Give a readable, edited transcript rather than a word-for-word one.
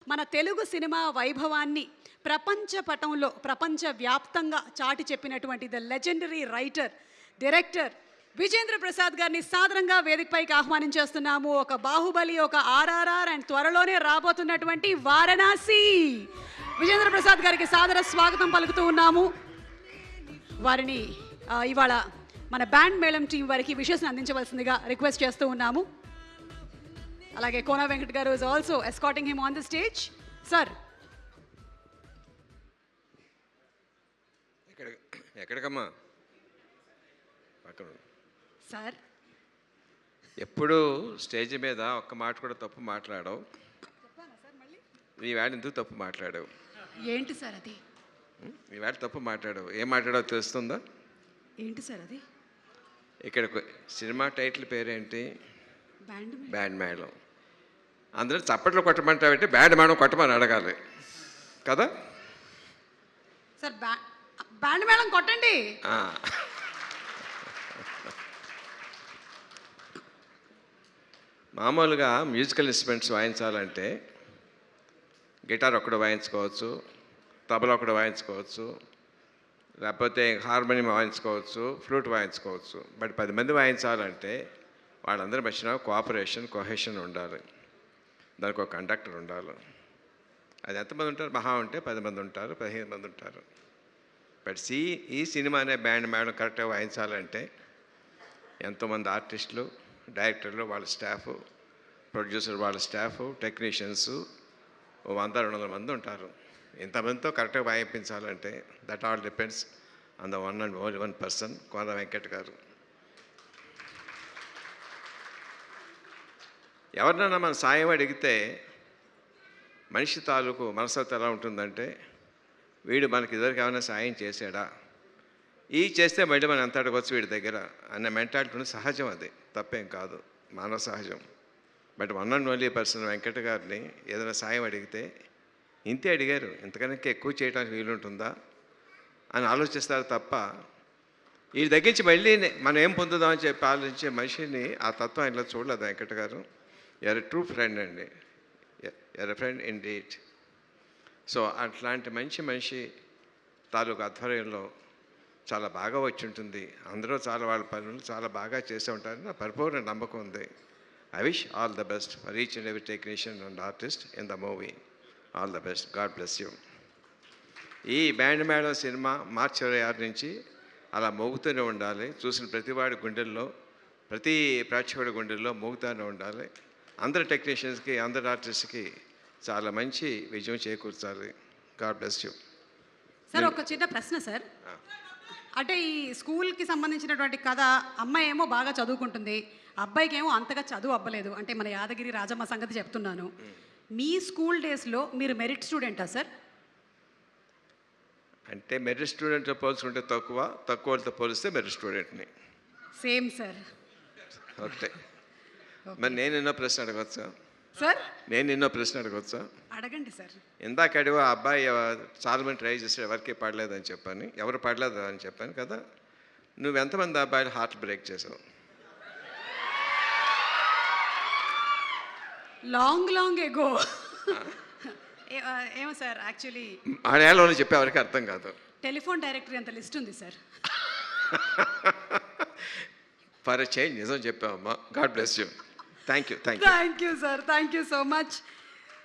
మన తెలుగు సినిమా వైభవాన్ని ప్రపంచ పటంలో ప్రపంచవ్యాప్తంగా చాటి చెప్పినటువంటి the legendary writer director Vijendra Prasad గారిని సాదరంగా వేదికపైకి ఆహ్వానించేస్తున్నాము. ఒక బాహుబలి, ఒక ఆర్ఆర్ఆర్ అండ్ త్వరలోనే రాబోతున్నటువంటి వారణాసి. విజేంద్ర ప్రసాద్ గారికి సాదర స్వాగతం పలుకుతూ ఉన్నాము. వారిని ఇవాళ మన బ్యాండ్ మేళం టీం వారికి విషెస్ని అందించవలసిందిగా రిక్వెస్ట్ చేస్తూ ఉన్నాము. అలాగే కోన వెంకట్ గారు is also escorting him on the stage. Sir, ఎక్కడికమ్మా పక్కన సార్, ఎప్పుడు స్టేజ్ మీద ఒక్క మాట కూడా తప్పు మాట్లాడవు. ఈ వేళ ఎందుకు తప్పు మాట్లాడావు? ఏంటి సార్ అది? ఈ వేళ తప్పు మాట్లాడావు. ఏం మాట్లాడావు తెలుస్తుందా? ఏంటి సార్ అది? ఇక్కడ సినిమా టైటిల్ పేరేంటి? బ్యాండ్ మేళం. అందరూ చప్పట్లు కొట్టమంటావంటే బ్యాండ్ మేళం కొట్టమని అడగాలి కదా సార్. బ్యాండ్ మేళం కొట్టండి. మామూలుగా మ్యూజికల్ ఇన్స్ట్రుమెంట్స్ వాయించాలంటే గిటార్ ఒకడు వాయించుకోవచ్చు, తబలా ఒకడు వాయించుకోవచ్చు, లేకపోతే హార్మోనియం వాయించుకోవచ్చు, ఫ్లూట్ వాయించుకోవచ్చు. బట్ 10 మంది వాయించాలంటే వాళ్ళందరి మధ్యన కోఆపరేషన్, కొహెషన్ ఉండాలి. దానికి ఒక కండక్టర్ ఉండాలి. అది ఎంతమంది ఉంటారు? మహా ఉంటే 10 మంది ఉంటారు, 15 మంది ఉంటారు. బట్ ఈ సినిమా అనే బ్యాండ్ మేడం కరెక్ట్గా వాయించాలంటే ఎంతోమంది ఆర్టిస్టులు, డైరెక్టర్లు, వాళ్ళ స్టాఫ్, ప్రొడ్యూసర్ వాళ్ళ స్టాఫ్, టెక్నీషియన్స్ 100-200 మంది ఉంటారు. ఇంతమందితో కరెక్ట్గా వాయించాలంటే that all depends on the one and only one person, Kona Venkat గారు. ఎవరినైనా మన సాయం అడిగితే మనిషి తాలూకు మనస్తత్వం ఎలా ఉంటుందంటే, వీడు మనకి ఇద్దరికి ఏమైనా సాయం చేశాడా, ఈ చేస్తే మళ్ళీ మనం ఎంత అడగవచ్చు వీడి దగ్గర అన్న మెంటాలిటీ సహజం. అది తప్పేం కాదు, మానవ సహజం. But one and only person Venkata గారిని ఏదైనా సాయం అడిగితే ఇంతే అడిగారు, ఇంతకన్నా ఎక్కువ చేయడానికి వీలుంటుందా అని ఆలోచిస్తారు తప్ప వీడి దగ్గర నుంచి మళ్ళీ మనం ఏం పొందుదామని చెప్పి ఆలోచించే మనిషిని ఆ తత్వం ఇలా చూడలేదు వెంకట గారు. ఎర్ ట్రూ ఫ్రెండ్ అండి, ఎర్ ఫ్రెండ్ ఇన్ డీట్. సో అట్లాంటి మంచి మనిషి తాలూకు ఆధ్వర్యంలో చాలా బాగా వచ్చి ఉంటుంది. అందరూ చాలా వాళ్ళ పనులు చాలా బాగా చేస్తూ ఉంటారని నా పరిపూర్ణ నమ్మకం ఉంది. I wish all the best for each and every technician and artist in the movie. All the best. God bless you. ఈ బ్యాండ్ మేళం సినిమా మార్చి 26 నుంచి అలా మోగుతూనే ఉండాలి. చూసిన ప్రతివాడి గుండెల్లో, ప్రతి ప్రేక్షకుడి గుండెల్లో మోగుతూనే ఉండాలి. అందరి టెక్నీషియన్స్కి, అందరి ఆర్టిస్ట్కి చాలా మంచి విజయం చేకూర్చాలి. God bless you. సార్, ఒక చిన్న ప్రశ్న సార్. అంటే ఈ స్కూల్కి సంబంధించినటువంటి కథ, అమ్మాయి ఏమో బాగా చదువుకుంటుంది, అబ్బాయికి ఏమో అంతగా చదువు అవ్వలేదు. అంటే మన యాదగిరి రాజమ్మ సంగతి చెప్తున్నాను. మీ స్కూల్ డేస్లో మీరు మెరిట్ స్టూడెంటా సార్? అంటే మెరిట్ స్టూడెంట్తో పోల్చుకుంటే తక్కువతో పోలిస్తే మెరిట్ స్టూడెంట్ని. Same sir. ఓకే. మరి నేను ఎన్నో ప్రశ్న అడగవచ్చా సార్? అడగవచ్చా? అడగండి సార్. ఇందాక అడిగా అబ్బాయి చాలా మంది ట్రై చేస్తే ఎవరికి పడలేదని చెప్పాను. ఎవరు పడలేదు అని చెప్పాను కదా. నువ్వెంతమంది అబ్బాయిలు హార్ట్ బ్రేక్ చేసావు? Long ago. ఏమో సార్, యాక్చువల్లీ ఆడేళ్ళలో చెప్పే ఎవరికి అర్థం కాదు. టెలిఫోన్ డైరెక్టరీ అంత లిస్ట్ ఉంది సార్. ఫర్ ఎ చేంజ్ నిజం చెప్పావమ్మా. God bless you. Thank you sir. Thank you so much.